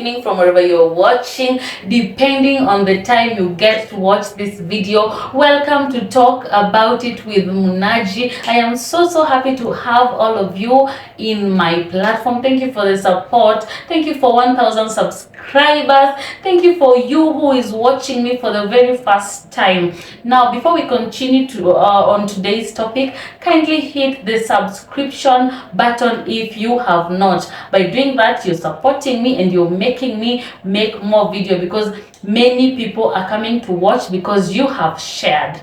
evening from wherever you're watching, depending on the time you get to watch this video. Welcome to Talk About It with Munaji. I am so happy to have all of you in my platform. Thank you for the support. Thank you for 1,000 subscribers. Thank you for you who is watching me for the very first time. Now, before we continue to on today's topic, kindly hit the subscription button if you have not. By doing that, you're supporting me and you're making me make more video, because many people are coming to watch because you have shared.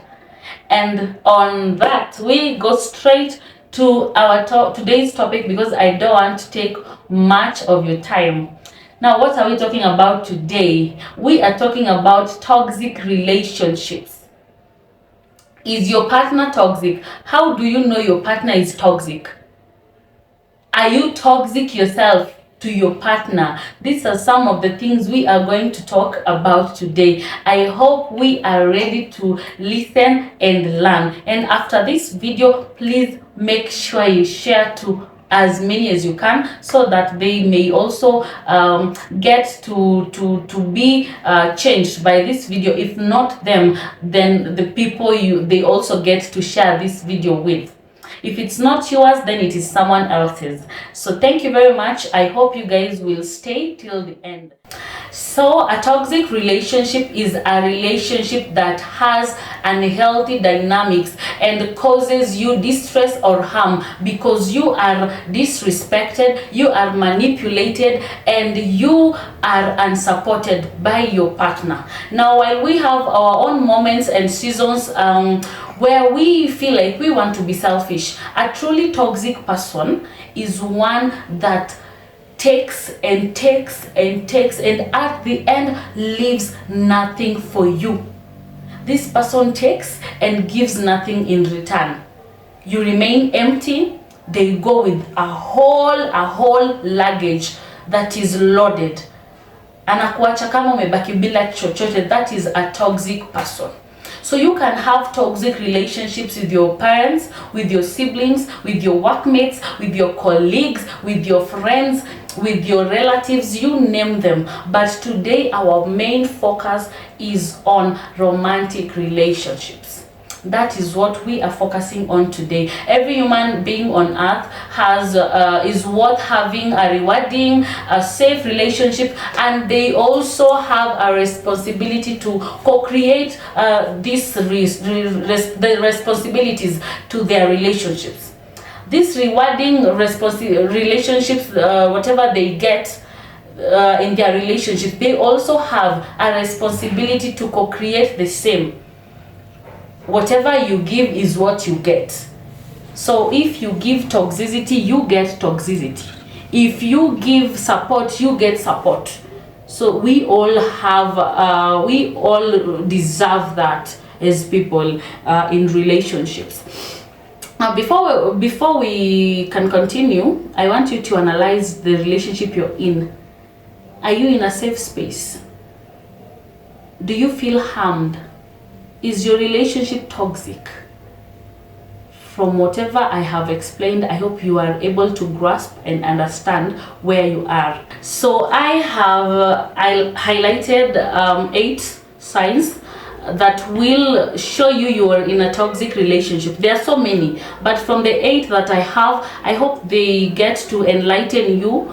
And on that, we go straight to our today's topic, because I don't want to take much of your time. Now, what are we talking about today? We are talking about toxic relationships. Is your partner toxic? How do you know your partner is toxic? Are you toxic yourself to your partner? These are some of the things we are going to talk about today. I hope we are ready to listen and learn. And after this video, please make sure you share to as many as you can, so that they may also get to be changed by this video. If not them, then the people they also get to share this video with. If it's not yours, then it is someone else's. So thank you very much. I hope you guys will stay till the end. So a toxic relationship is a relationship that has unhealthy dynamics and causes you distress or harm because you are disrespected, you are manipulated, and you are unsupported by your partner. Now, while we have our own moments and seasons where we feel like we want to be selfish, a truly toxic person is one that takes and takes and takes, and at the end leaves nothing for you. This person takes and gives nothing in return. You remain empty. They go with a whole luggage that is loaded. Anakuacha kama umebaki bila chochote. That is a toxic person. So you can have toxic relationships with your parents, with your siblings, with your workmates, with your colleagues, with your friends, with your relatives, you name them. But today our main focus is on romantic relationships. That is what we are focusing on today. Every human being on earth has is worth having a rewarding, a safe relationship, and they also have a responsibility to co-create the responsibilities to their relationships. These rewarding relationships, whatever they get in their relationship, they also have a responsibility to co-create the same. Whatever you give is what you get. So if you give toxicity, you get toxicity. If you give support, you get support. So we all have, we all deserve that as people in relationships. Now, before we can continue, I want you to analyze the relationship you're in. Are you in a safe space? Do you feel harmed? Is your relationship toxic? From whatever I have explained, I hope you are able to grasp and understand where you are. So I have highlighted 8 signs that will show you are in a toxic relationship. There are so many, but from the 8 that I have, I hope they get to enlighten you.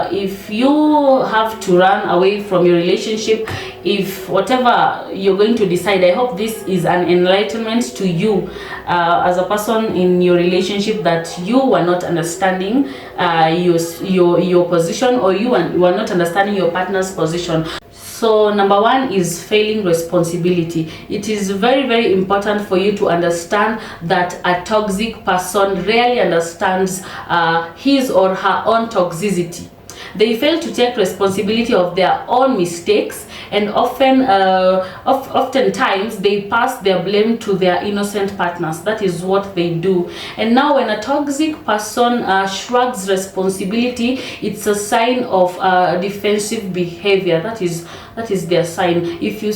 If you have to run away from your relationship, if whatever you're going to decide, I hope this is an enlightenment to you as a person in your relationship, that you are not understanding your position, or you are not understanding your partner's position. So number 1 is failing responsibility. It is very important for you to understand that a toxic person rarely understands his or her own toxicity. They fail to take responsibility of their own mistakes, and oftentimes they pass their blame to their innocent partners. That is what they do. And now when a toxic person shrugs responsibility, it's a sign of defensive behavior. That is their sign. If you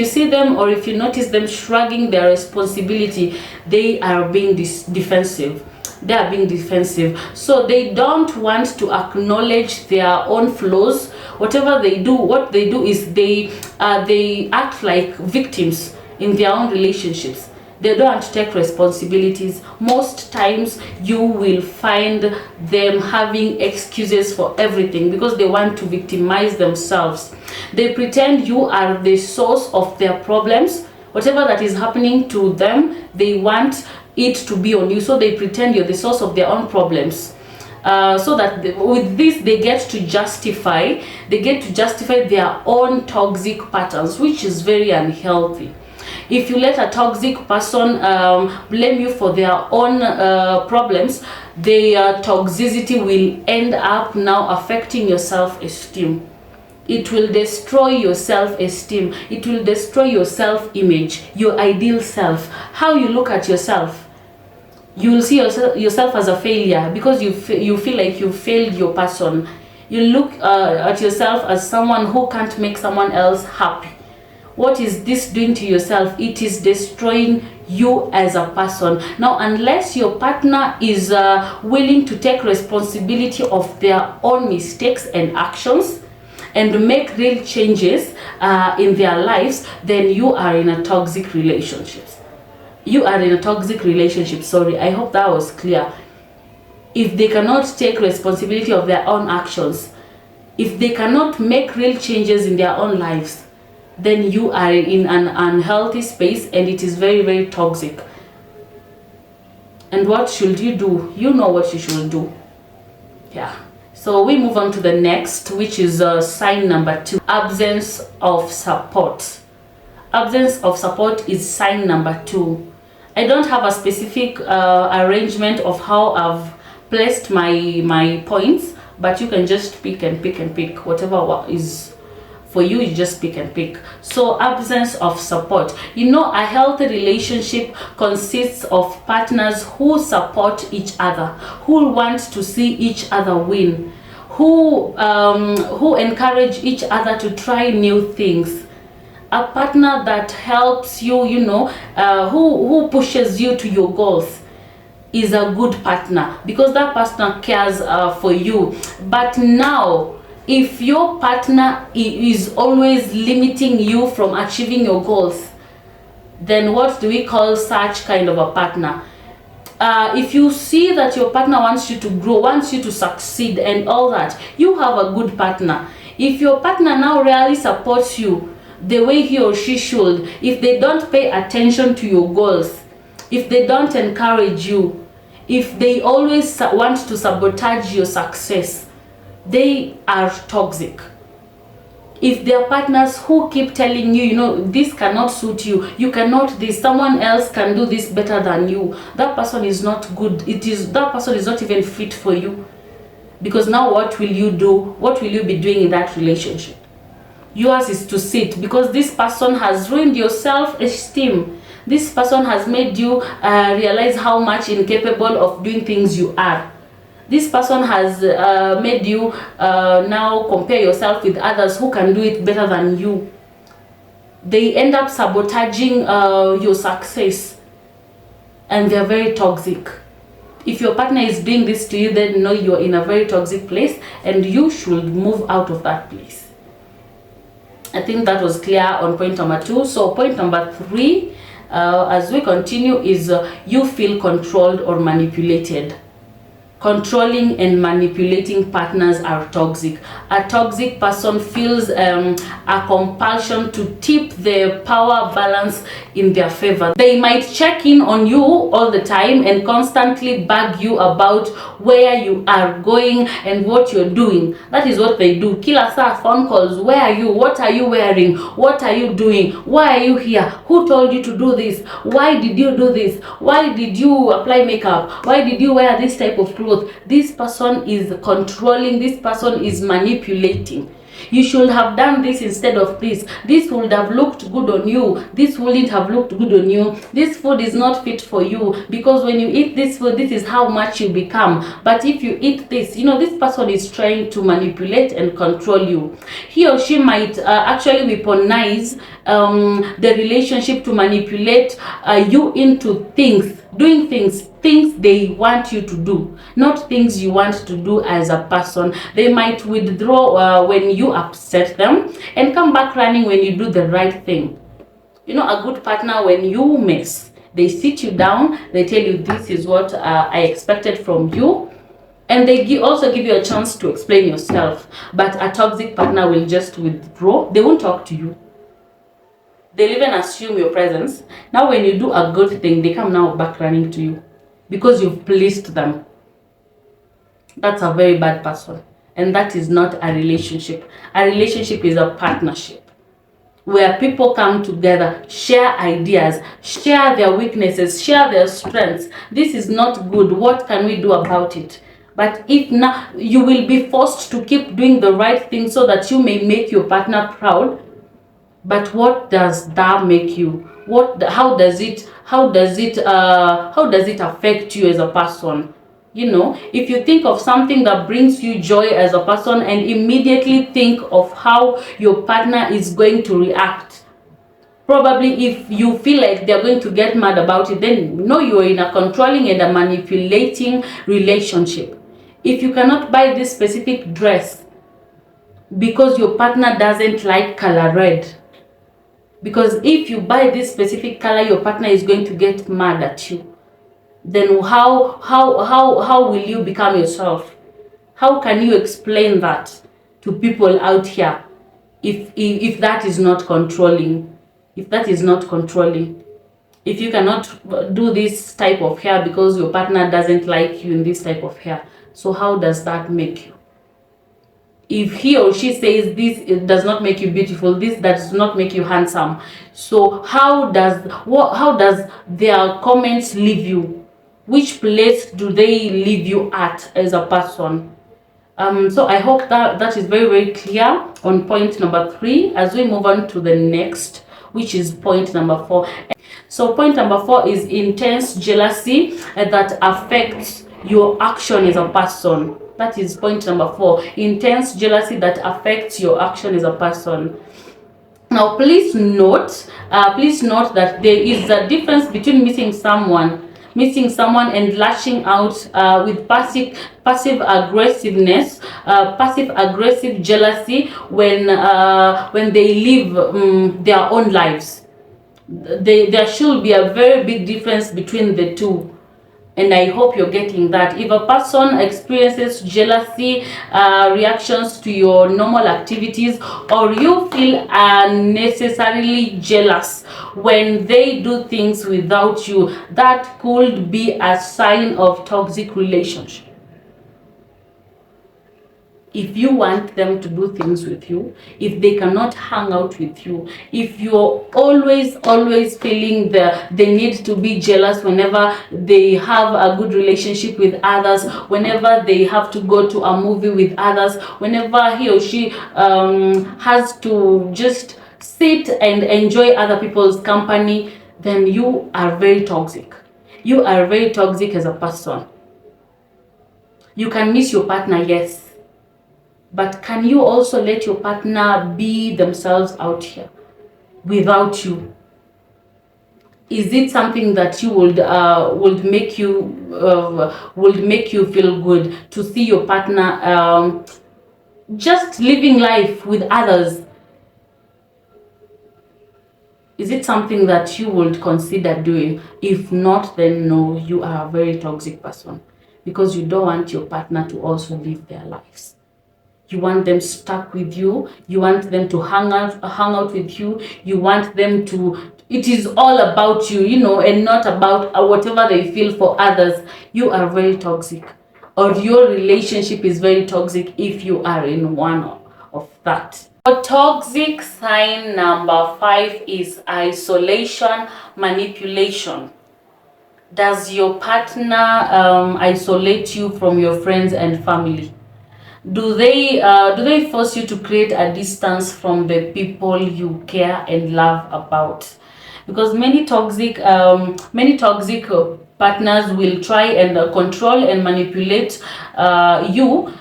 see them, or if you notice them shrugging their responsibility, they are being defensive. They are being defensive. So they don't want to acknowledge their own flaws Whatever they do, what they do is they act like victims in their own relationships. They don't take responsibilities. Most times you will find them having excuses for everything because they want to victimize themselves. They pretend you are the source of their problems. Whatever that is happening to them, they want it to be on you. So they pretend you're the source of their own problems. So that with this they get to justify their own toxic patterns, which is very unhealthy. If you let a toxic person blame you for their own problems, their toxicity will end up now affecting your self-esteem. It will destroy your self-esteem. It will destroy your self-image, your ideal self, how you look at yourself. You will see yourself as a failure because you feel like you failed your person. You look at yourself as someone who can't make someone else happy. What is this doing to yourself? It is destroying you as a person. Now, unless your partner is willing to take responsibility of their own mistakes and actions and make real changes in their lives, then you are in a toxic relationship. You are in a toxic relationship, sorry. I hope that was clear. If they cannot take responsibility of their own actions, if they cannot make real changes in their own lives, then you are in an unhealthy space and it is very, very toxic. And what should you do? You know what you should do. Yeah. So we move on to the next, which is sign number 2, absence of support. Absence of support is sign number 2. I don't have a specific arrangement of how I've placed my points, but you can just pick and pick whatever is for you. You just pick and pick. So absence of support. You know, a healthy relationship consists of partners who support each other, who want to see each other win, who encourage each other to try new things. A partner that helps you, you know, who pushes you to your goals is a good partner because that partner cares for you. But now, if your partner is always limiting you from achieving your goals, then what do we call such kind of a partner? If you see that your partner wants you to grow, wants you to succeed and all that, you have a good partner. If your partner now really supports you the way he or she should, if they don't pay attention to your goals, if they don't encourage you, if they always want to sabotage your success, they are toxic. If they are partners who keep telling you, you know, this cannot suit you, you cannot this, someone else can do this better than you, that person is not good. That person is not even fit for you. Because now what will you do? What will you be doing in that relationship? Yours is to sit because this person has ruined your self-esteem. This person has made you realize how much incapable of doing things you are. This person has made you now compare yourself with others who can do it better than you. They end up sabotaging your success, and they're very toxic. If your partner is doing this to you, then know you're in a very toxic place and you should move out of that place. I think that was clear on point number 2. So point number 3, as we continue, is you feel controlled or manipulated. Controlling and manipulating partners are toxic. A toxic person feels a compulsion to tip the power balance in their favor. They might check in on you all the time and constantly bug you about where you are going and what you're doing. That is what they do. Kila saa phone calls. Where are you? What are you wearing? What are you doing? Why are you here? Who told you to do this? Why did you do this? Why did you apply makeup? Why did you wear this type of clothes? This person is controlling. This person is manipulating. You should have done this instead of this. This would have looked good on you. This wouldn't have looked good on you. This food is not fit for you because when you eat this food, this is how much you become. But if you eat this, you know, this person is trying to manipulate and control you. He or she might actually weaponize the relationship to manipulate you into things doing things they want you to do, not things you want to do as a person. They might withdraw when you upset them and come back running when you do the right thing. You know, a good partner, when you mess, they sit you down, they tell you, this is what I expected from you, and they also give you a chance to explain yourself. But a toxic partner will just withdraw. They won't talk to you. They'll even assume your presence. Now when you do a good thing, they come now back running to you because you've pleased them. That's a very bad person, and that is not a relationship. A relationship is a partnership where people come together, share ideas, share their weaknesses, share their strengths. This is not good. What can we do about it? But if now you will be forced to keep doing the right thing so that you may make your partner proud. But what does that make you? How does it affect you as a person? You know, if you think of something that brings you joy as a person and immediately think of how your partner is going to react, probably if you feel like they're going to get mad about it, then no, you're in a controlling and a manipulating relationship. If you cannot buy this specific dress because your partner doesn't like color red, because if you buy this specific color, your partner is going to get mad at you, then how will you become yourself? How can you explain that to people out here if that is not controlling? If that is not controlling, if you cannot do this type of hair because your partner doesn't like you in this type of hair, so how does that make you? If he or she says this, it does not make you beautiful, this does not make you handsome, so how does their comments leave you? Which place do they leave you at as a person? So I hope that is very, very clear on point number 3 as we move on to the next, which is point number 4. So point number 4 is intense jealousy that affects your action as a person. That is point number 4. Intense jealousy that affects your action as a person. Now, please note that there is a difference between missing someone and lashing out with passive aggressiveness, passive aggressive jealousy when they live their own lives. There should be a very big difference between the two. And I hope you're getting that. If a person experiences jealousy reactions to your normal activities, or you feel unnecessarily jealous when they do things without you, that could be a sign of toxic relationship. If you want them to do things with you, if they cannot hang out with you, if you're always feeling the need to be jealous whenever they have a good relationship with others, whenever they have to go to a movie with others, whenever he or she has to just sit and enjoy other people's company, then you are very toxic. You are very toxic as a person. You can miss your partner, yes. But can you also let your partner be themselves out here without you? Is it something that you would make you feel good to see your partner just living life with others? Is it something that you would consider doing? If not, then no, you are a very toxic person, because you don't want your partner to also live their lives. You want them stuck with you. You want them to hang out with you. You want them to, it is all about you, and not about whatever they feel for others. You are very toxic, or your relationship is very toxic if you are in one of that. Toxic sign number 5 is isolation, manipulation. Does your partner isolate you from your friends and family? Do they force you to create a distance from the people you care and love about? Because many toxic partners will try and control and manipulate you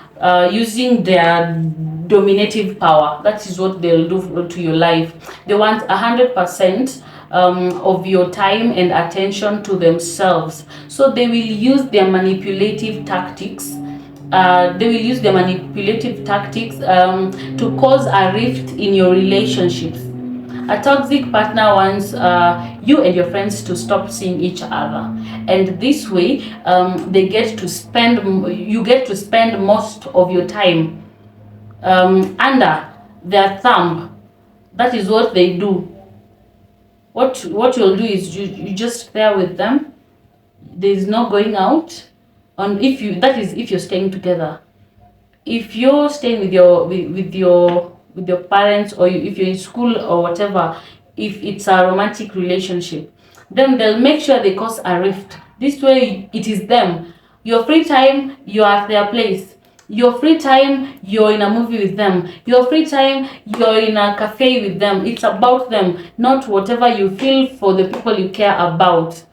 using their dominative power. That is what they'll do to your life. They want 100% of your time and attention to themselves. So they will use their manipulative tactics. To cause a rift in your relationships. A toxic partner wants you and your friends to stop seeing each other, and this way, you get to spend most of your time under their thumb. That is what they do. What you'll do is you just there with them. There is no going out. And if you're staying together. If you're staying with your parents, or if you're in school or whatever, if it's a romantic relationship, then they'll make sure they cause a rift. This way, it is them. Your free time, you're at their place. Your free time, you're in a movie with them. Your free time, you're in a cafe with them. It's about them, not whatever you feel for the people you care about.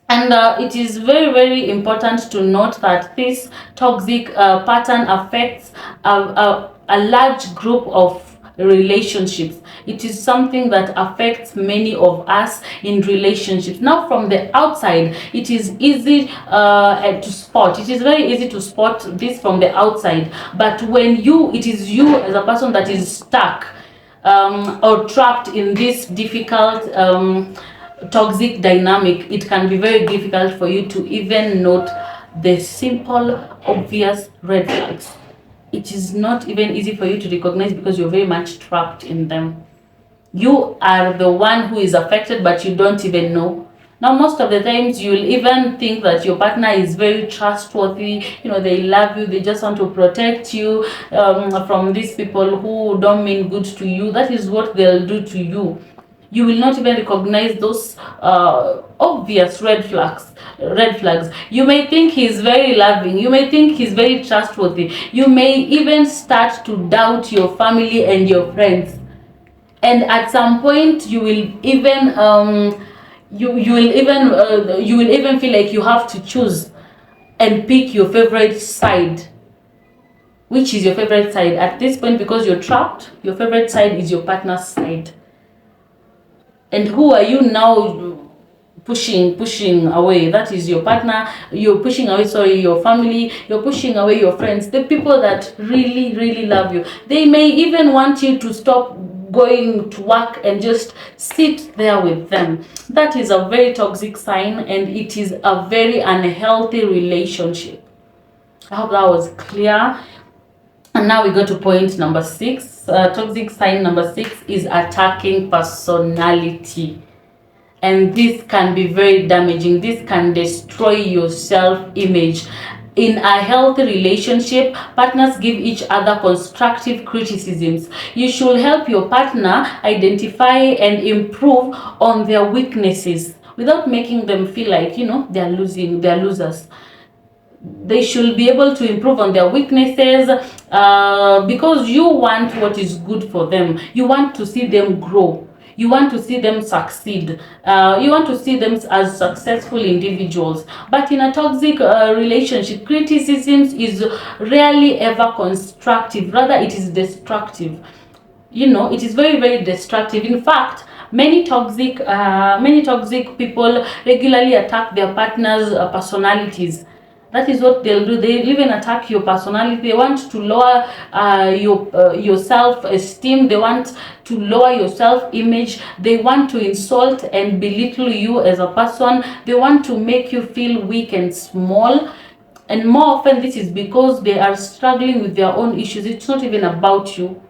And it is very, very important to note that this toxic pattern affects a large group of relationships. It is something that affects many of us in relationships. Now, from the outside, it is easy to spot. It is very easy to spot this from the outside. But when it is you as a person that is stuck or trapped in this difficult toxic dynamic, it can be very difficult for you to even note the simple, obvious red flags. It is not even easy for you to recognize because you're very much trapped in them. You are the one who is affected, but you don't even know. Now, most of the times, you'll even think that your partner is very trustworthy. They love you. They just want to protect you from these people who don't mean good to you. That is what they'll do to you. You will not even recognize those obvious red flags. You may think he's very loving. You may think he's very trustworthy. You may even start to doubt your family and your friends. And at some point, you will even feel like you have to choose and pick your favorite side. Which is your favorite side? At this point, because you're trapped, your favorite side is your partner's side. And who are you now pushing away? That is your partner. You're pushing away, your family. You're pushing away your friends, the people that really, really love you. They may even want you to stop going to work and just sit there with them. That is a very toxic sign, and it is a very unhealthy relationship. I hope that was clear. And now we go to point number 6. Toxic sign number 6 is attacking personality. And this can be very damaging. This can destroy your self-image. In a healthy relationship, partners give each other constructive criticisms. You should help your partner identify and improve on their weaknesses without making them feel like, they're losers. They should be able to improve on their weaknesses because you want what is good for them. You want to see them grow. You want to see them succeed. You want to see them as successful individuals. But in a toxic relationship, criticisms is rarely ever constructive. Rather, it is destructive. It is very, very destructive. In fact, many toxic people regularly attack their partners' personalities. That is what they'll do. They'll even attack your personality. They want to lower your self-esteem. They want to lower your self-image. They want to insult and belittle you as a person. They want to make you feel weak and small. And more often, this is because they are struggling with their own issues. It's not even about you.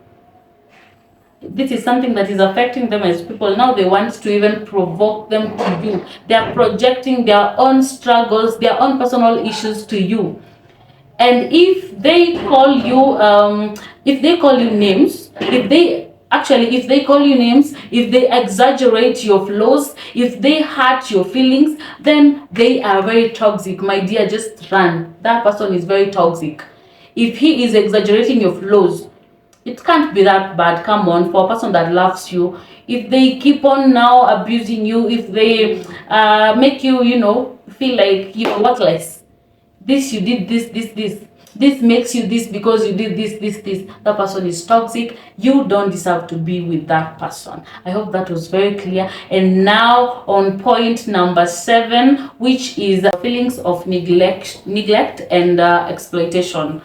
This is something that is affecting them as people. Now they want to even provoke them to you. They are projecting their own struggles, their own personal issues to you. And if they call you names, if they exaggerate your flaws, if they hurt your feelings, then they are very toxic. My dear, just run. That person is very toxic. If he is exaggerating your flaws, it can't be that bad. Come on, for a person that loves you. If they keep on now abusing you, if they make you, feel like you're worthless. You did this. this makes you this because you did this, that person is toxic. You don't deserve to be with that person. I hope that was very clear. And now on point number 7, which is feelings of neglect and exploitation.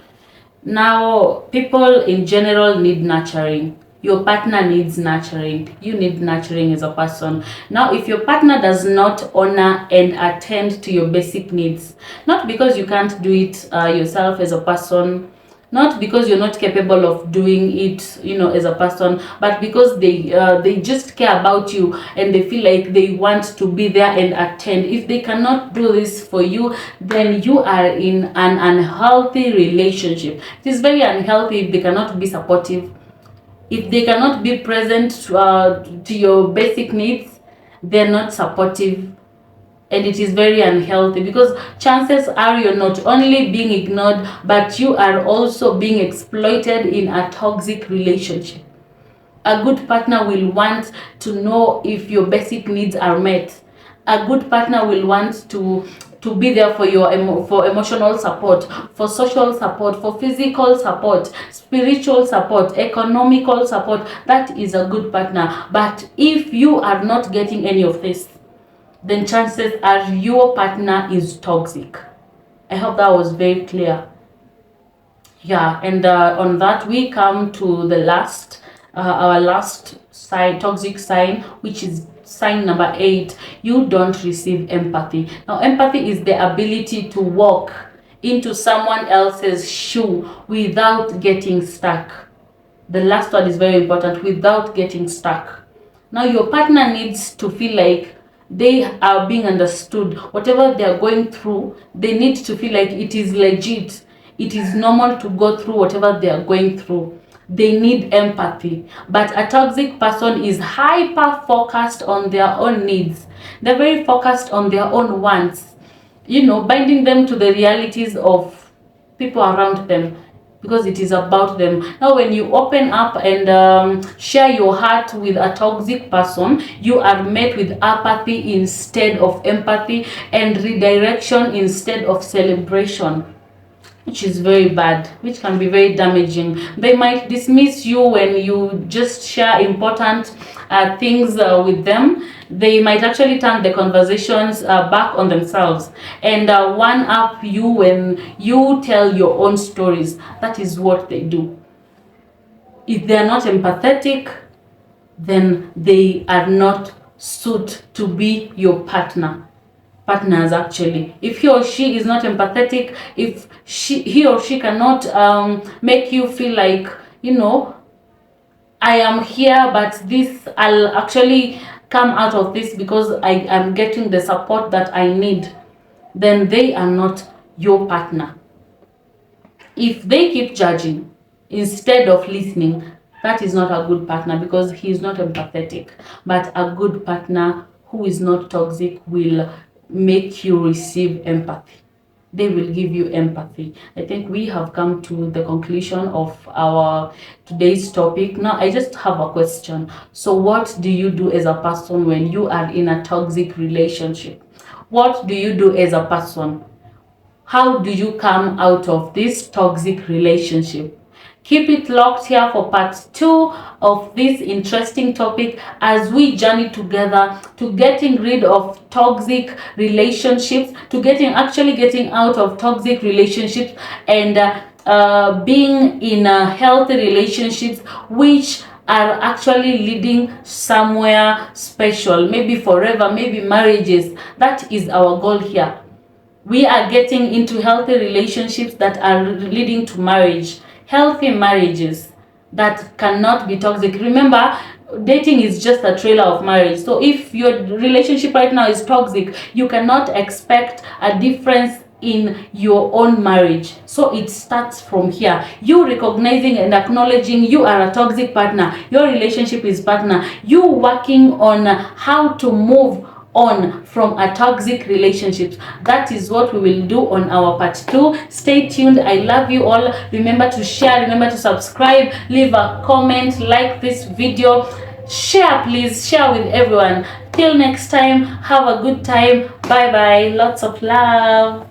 Now, people in general need nurturing. Your partner needs nurturing. You need nurturing as a person. Now, if your partner does not honor and attend to your basic needs, not because you can't do it yourself as a person, not because you're not capable of doing it, as a person, but because they just care about you and they feel like they want to be there and attend. If they cannot do this for you, then you are in an unhealthy relationship. It is very unhealthy if they cannot be supportive, if they cannot be present to your basic needs. They're not supportive, and it is very unhealthy, because chances are you're not only being ignored, but you are also being exploited in a toxic relationship. A good partner will want to know if your basic needs are met. A good partner will want to be there for your for emotional support, for social support, for physical support, spiritual support, economical support. That is a good partner. But if you are not getting any of this, then chances are your partner is toxic. I hope that was very clear. Yeah, and on that we come to the last, our last sign, toxic sign, which is sign number 8. You don't receive empathy. Now, empathy is the ability to walk into someone else's shoe without getting stuck. The last one is very important: without getting stuck. Now, your partner needs to feel like they are being understood. Whatever they are going through, they need to feel like it is legit. It is normal to go through whatever they are going through. They need empathy. But a toxic person is hyper focused on their own needs. They're very focused on their own wants, binding them to the realities of people around them, because it is about them. Now, when you open up and share your heart with a toxic person, you are met with apathy instead of empathy, and redirection instead of celebration, which is very bad, which can be very damaging. They might dismiss you when you just share important things with them. They might actually turn the conversations back on themselves and one up you when you tell your own stories. That is what they do. If they are not empathetic, then they are not suited to be your partners. Actually, if he or she is not empathetic, if he or she cannot make you feel like, I am here, but this, I'll actually come out of this because I am getting the support that I need, then they are not your partner. If they keep judging instead of listening, that is not a good partner, because he is not empathetic. But a good partner who is not toxic will make you receive empathy. They will give you empathy. I think we have come to the conclusion of our today's topic. Now, I just have a question. So what do you do as a person when you are in a toxic relationship? What do you do as a person? How do you come out of this toxic relationship? Keep it locked here for part 2 of this interesting topic, as we journey together to getting rid of toxic relationships, to getting out of toxic relationships, and being in healthy relationships which are actually leading somewhere special, maybe forever, maybe marriages. That is our goal here. We are getting into healthy relationships that are leading to marriage, healthy marriages that cannot be toxic. Remember, dating is just a trailer of marriage. So if your relationship right now is toxic, you cannot expect a difference in your own marriage. So it starts from here. You recognizing and acknowledging you are a toxic partner, your relationship is partner, you working on how to move on from a toxic relationship. That is what we will do on our part 2. Stay tuned. I love you all. Remember to share, remember to subscribe, leave a comment, like this video, share, please share with everyone. Till next time, have a good time. Bye bye. Lots of love.